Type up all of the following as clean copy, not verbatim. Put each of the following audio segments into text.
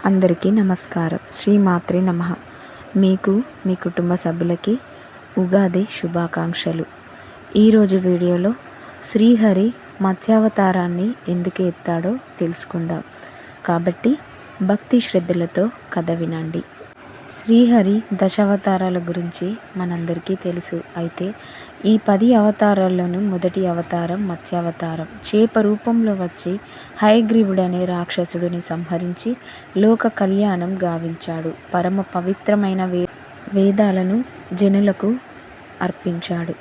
అందరికీ నమస్కారం. శ్రీమాత్రే నమః. మీకు మీ కుటుంబ సభ్యులకి ఉగాది శుభాకాంక్షలు. ఈరోజు వీడియోలో శ్రీహరి మత్స్యావతారాన్ని ఎందుకు ఎత్తాడో తెలుసుకుందాం. కాబట్టి భక్తి శ్రద్ధలతో కథ వినండి. శ్రీహరి దశావతారాల గురించి మనందరికీ తెలుసు. అయితే ఈ 10 అవతారాల్లోనూ మొదటి అవతారం మత్స్యావతారం. చేప రూపంలో వచ్చి హయగ్రీవుడనే రాక్షసుడిని సంహరించి లోక కళ్యాణం గావించాడు. పరమ పవిత్రమైన వేదాలను జనులకు అర్పించాడు.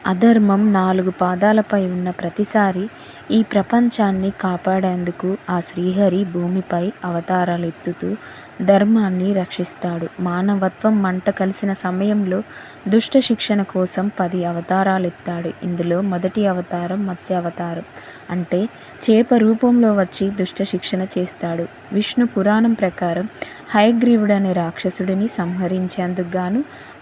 అధర్మం 4 పాదాలపై ఉన్న ప్రతిసారి ఈ ప్రపంచాన్ని కాపాడేందుకు ఆ శ్రీహరి భూమిపై అవతారాలెత్తుతూ ధర్మాన్ని రక్షిస్తాడు. మానవత్వం మంట కలిసిన సమయంలో దుష్ట శిక్షణ కోసం 10 అవతారాలెత్తాడు. ఇందులో మొదటి అవతారం మత్స్యావతారం. అంటే చేప రూపంలో వచ్చి దుష్ట శిక్షణ చేస్తాడు. విష్ణు పురాణం ప్రకారం హయగ్రీవుడనే రాక్షసుడిని సంహరించేందుకు గాను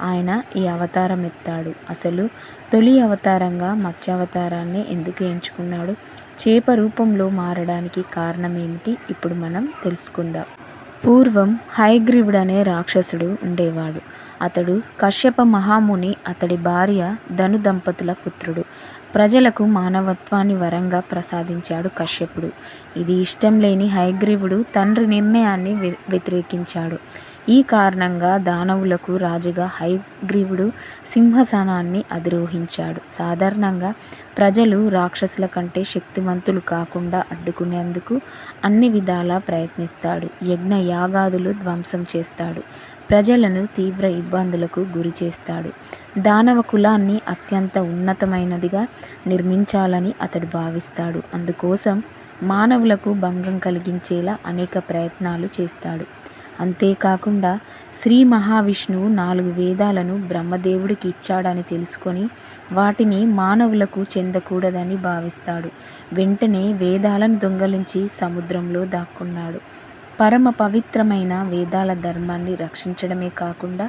ఆయన ఈ అవతారం ఎత్తాడు. అసలు తొలి అవతారంగా మత్స్యావతారాన్ని ఎందుకు ఎంచుకున్నాడు? చేప రూపంలో మారడానికి కారణం ఏమిటి? ఇప్పుడు మనం తెలుసుకుందాం. పూర్వం హయగ్రీవుడనే రాక్షసుడు ఉండేవాడు. అతడు కశ్యప మహాముని, అతడి భార్య ధను దంపతుల పుత్రుడు. ప్రజలకు మానవత్వాన్ని వరంగా ప్రసాదించాడు కశ్యపుడు. ఇది ఇష్టం లేని హయగ్రీవుడు తండ్రి నిర్ణయాన్ని వ్యతిరేకించాడు. ఈ కారణంగా దానవులకు రాజుగా హయగ్రీవుడు సింహాసనాన్ని అధిరోహించాడు. సాధారణంగా ప్రజలు రాక్షసుల కంటే శక్తివంతులు కాకుండా అడ్డుకునేందుకు అన్ని విధాలా ప్రయత్నిస్తాడు. యజ్ఞ యాగాదులు ధ్వంసం చేస్తాడు. ప్రజలను తీవ్ర ఇబ్బందులకు గురి చేస్తాడు. దానవ కులాన్ని అత్యంత ఉన్నతమైనదిగా నిర్మించాలని అతడు భావిస్తాడు. అందుకోసం మానవులకు భంగం కలిగించేలా అనేక ప్రయత్నాలు చేస్తాడు. అంతేకాకుండా శ్రీ మహావిష్ణువు 4 వేదాలను బ్రహ్మదేవుడికి ఇచ్చాడని తెలుసుకొని వాటిని మానవులకు చెందకూడదని భావిస్తాడు. వెంటనే వేదాలను దొంగలించి సముద్రంలో దాక్కున్నాడు. పరమ పవిత్రమైన వేదాల ధర్మాన్ని రక్షించడమే కాకుండా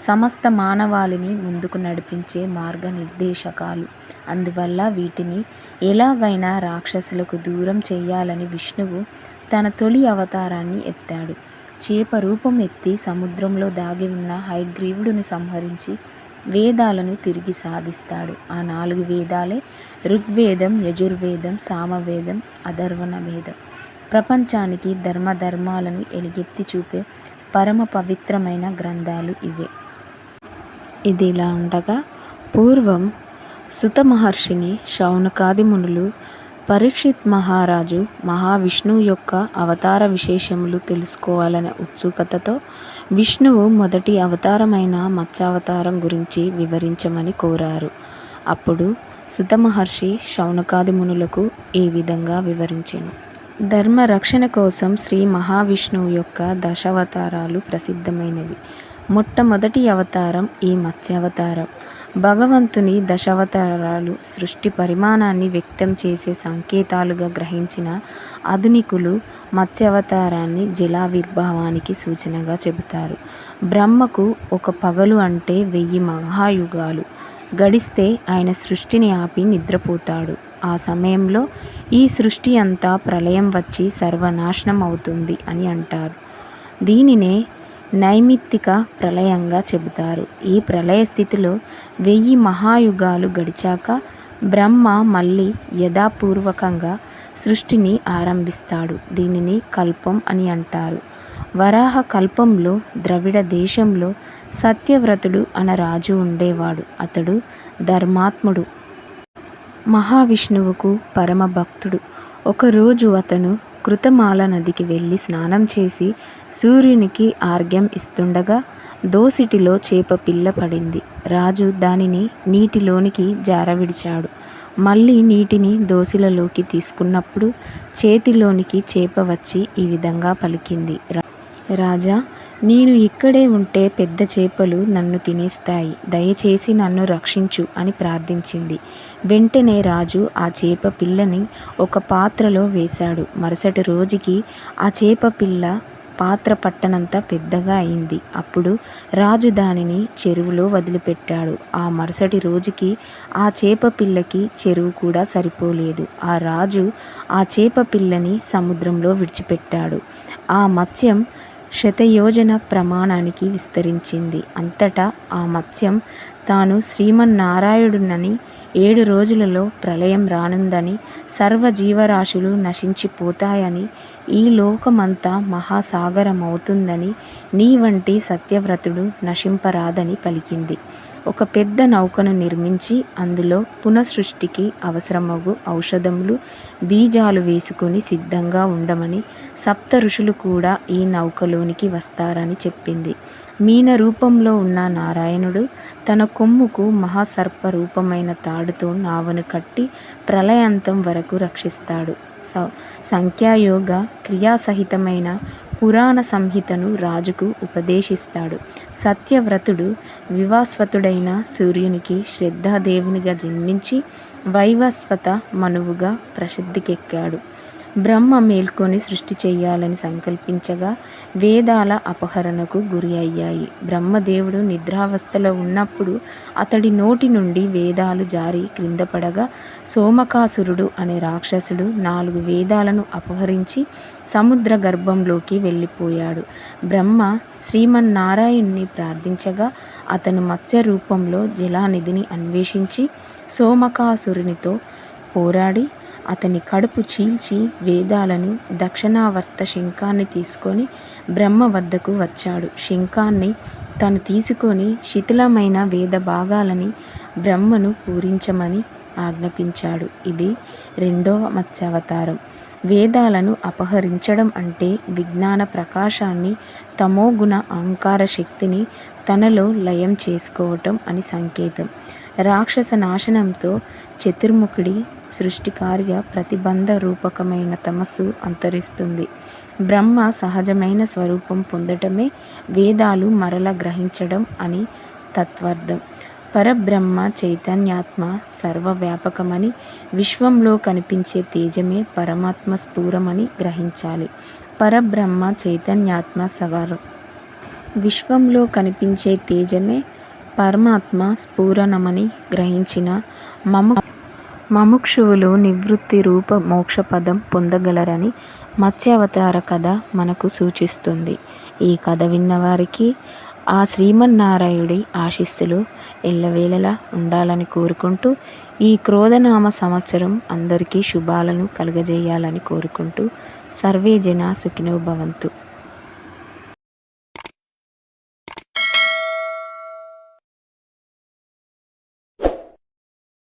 సమస్త మానవాళిని ముందుకు నడిపించే మార్గనిర్దేశకాలు. అందువల్ల వీటిని ఎలాగైనా రాక్షసులకు దూరం చేయాలని విష్ణువు తన తొలి అవతారాన్ని ఎత్తాడు. చేప రూపం ఎత్తి సముద్రంలో దాగి ఉన్న హయగ్రీవుడిని సంహరించి వేదాలను తిరిగి సాధిస్తాడు. ఆ 4 వేదాలే ఋగ్వేదం, యజుర్వేదం, సామవేదం, అథర్వణ వేదం. ప్రపంచానికి ధర్మాలను ఎలుగెత్తి చూపే పరమ పవిత్రమైన గ్రంథాలు ఇవే. ఇది ఇలా ఉండగా పూర్వం సుత మహర్షిని శౌనకాది మునులు పరీక్షిత్ మహారాజు మహావిష్ణువు యొక్క అవతార విశేషములు తెలుసుకోవాలనే ఉత్సుకతతో విష్ణువు మొదటి అవతారమైన మత్స్యావతారం గురించి వివరించమని కోరారు. అప్పుడు సుత మహర్షి శౌనకాది మునులకు ఈ విధంగా వివరించెను. ధర్మ రక్షణ కోసం శ్రీ మహావిష్ణువు యొక్క దశావతారాలు ప్రసిద్ధమైనవి. మొట్టమొదటి అవతారం ఈ మత్స్యావతారం. భగవంతుని దశావతారాలు సృష్టి పరిమాణాన్ని వ్యక్తం చేసే సంకేతాలుగా గ్రహించిన ఆధునికులు మత్స్యావతారాన్ని జలావిర్భావానికి సూచనగా చెబుతారు. బ్రహ్మకు ఒక పగలు అంటే 1000 మహాయుగాలు గడిస్తే ఆయన సృష్టిని ఆపి నిద్రపోతాడు. ఆ సమయంలో ఈ సృష్టి అంతా ప్రళయం వచ్చి సర్వనాశనం అవుతుంది అని అంటారు. దీనినే నైమిత్తిక ప్రళయంగా చెబుతారు. ఈ ప్రళయ స్థితిలో 1000 మహాయుగాలు గడిచాక బ్రహ్మ మళ్ళీ యథాపూర్వకంగా సృష్టిని ఆరంభిస్తాడు. దీనిని కల్పం అని అంటారు. వరాహ కల్పంలో ద్రవిడ దేశంలో సత్యవ్రతుడు అనే రాజు ఉండేవాడు. అతడు ధర్మాత్ముడు, మహావిష్ణువుకు పరమ భక్తుడు. ఒకరోజు అతను కృతమాల నదికి వెళ్ళి స్నానం చేసి సూర్యునికి ఆర్ఘ్యం ఇస్తుండగా దోసిటిలో చేప పిల్ల పడింది. రాజు దానిని నీటిలోనికి జారవిడిచాడు. మళ్ళీ నీటిని దోసిలలోకి తీసుకున్నప్పుడు చేతిలోనికి చేప వచ్చి ఈ విధంగా పలికింది. రాజా, నేను ఇక్కడే ఉంటే పెద్ద చేపలు నన్ను తినేస్తాయి. దయచేసి నన్ను రక్షించు అని ప్రార్థించింది. వెంటనే రాజు ఆ చేప పిల్లని ఒక పాత్రలో వేశాడు. మరుసటి రోజుకి ఆ చేప పిల్ల పాత్ర పట్టనంత పెద్దగా అయింది. అప్పుడు రాజు దానిని చెరువులో వదిలిపెట్టాడు. ఆ మరుసటి రోజుకి ఆ చేప పిల్లకి చెరువు కూడా సరిపోలేదు. ఆ రాజు ఆ చేప పిల్లని సముద్రంలో విడిచిపెట్టాడు. ఆ మత్స్యం శతయోజన ప్రమాణానికి విస్తరించింది. అంతటా ఆ మత్స్యం తాను శ్రీమన్నారాయణుడనని, 7 రోజులలో ప్రళయం రానుందని, సర్వ జీవరాశులు నశించిపోతాయని, ఈ లోకమంతా మహాసాగరమవుతుందని, నీ వంటి సత్యవ్రతుడు నశింపరాదని పలికింది. ఒక పెద్ద నౌకను నిర్మించి అందులో పునఃసృష్టికి అవసరమగు ఔషధములు, బీజాలు వేసుకొని సిద్ధంగా ఉండమని, సప్త ఋషులు కూడా ఈ నౌకలోనికి వస్తారని చెప్పింది. మీన రూపంలో ఉన్న నారాయణుడు తన కొమ్ముకు మహాసర్ప రూపమైన తాడుతో నావను కట్టి ప్రళయాంతం వరకు రక్షిస్తాడు. సంఖ్యాయోగ క్రియాసహితమైన పురాణ సంహితను రాజుకు ఉపదేశిస్తాడు. సత్యవ్రతుడు వివాస్వతుడైన సూర్యునికి శ్రద్ధాదేవునిగా జన్మించి వైవస్వత మనువుగా ప్రసిద్ధికెక్కాడు. బ్రహ్మ మేల్కొని సృష్టి చెయ్యాలని సంకల్పించగా వేదాల అపహరణకు గురి అయ్యాయి. బ్రహ్మదేవుడు నిద్రావస్థలో ఉన్నప్పుడు అతడి నోటి నుండి వేదాలు జారి క్రిందపడగా సోమకాసురుడు అనే రాక్షసుడు 4 వేదాలను అపహరించి సముద్ర గర్భంలోకి వెళ్ళిపోయాడు. బ్రహ్మ శ్రీమన్నారాయణ్ణి ప్రార్థించగా అతను మత్స్య రూపంలో జలానిధిని అన్వేషించి సోమకాసురునితో పోరాడి అతని కడుపు చీల్చి వేదాలను, దక్షిణావర్త శంఖాన్ని తీసుకొని బ్రహ్మ వద్దకు వచ్చాడు. శంఖాన్ని తను తీసుకొని శిథిలమైన వేద భాగాలని బ్రహ్మను పూరించమని ఆజ్ఞాపించాడు. ఇది 2వ మత్స్యావతారం. వేదాలను అపహరించడం అంటే విజ్ఞాన ప్రకాశాన్ని, తమోగుణ అహంకార శక్తిని తనలో లయం చేసుకోవటం అని సంకేతం. రాక్షస నాశనంతో చతుర్ముఖుడి సృష్టి కార్య ప్రతిబంధ రూపకమైన తమస్సు అంతరిస్తుంది. బ్రహ్మ సహజమైన స్వరూపం పొందటమే వేదాలు మరల గ్రహించడం అని తత్వార్థం. పరబ్రహ్మ చైతన్యాత్మ సర్వవ్యాపకమని, విశ్వంలో కనిపించే తేజమే పరమాత్మ స్ఫూరమని గ్రహించాలి. పరబ్రహ్మ చైతన్యాత్మ విశ్వంలో కనిపించే తేజమే పరమాత్మ స్ఫురణమని గ్రహించిన మముక్షువులు నివృత్తి రూప మోక్షపదం పొందగలరని మత్స్యావతార కథ మనకు సూచిస్తుంది. ఈ కథ విన్నవారికి ఆ శ్రీమన్నారాయణుడి ఆశీస్సులు ఎల్లవేళలా ఉండాలని కోరుకుంటూ, ఈ క్రోధనామ సంవత్సరం అందరికీ శుభాలను కలుగజేయాలని కోరుకుంటూ, సర్వే జనా సుఖినో భవంతు.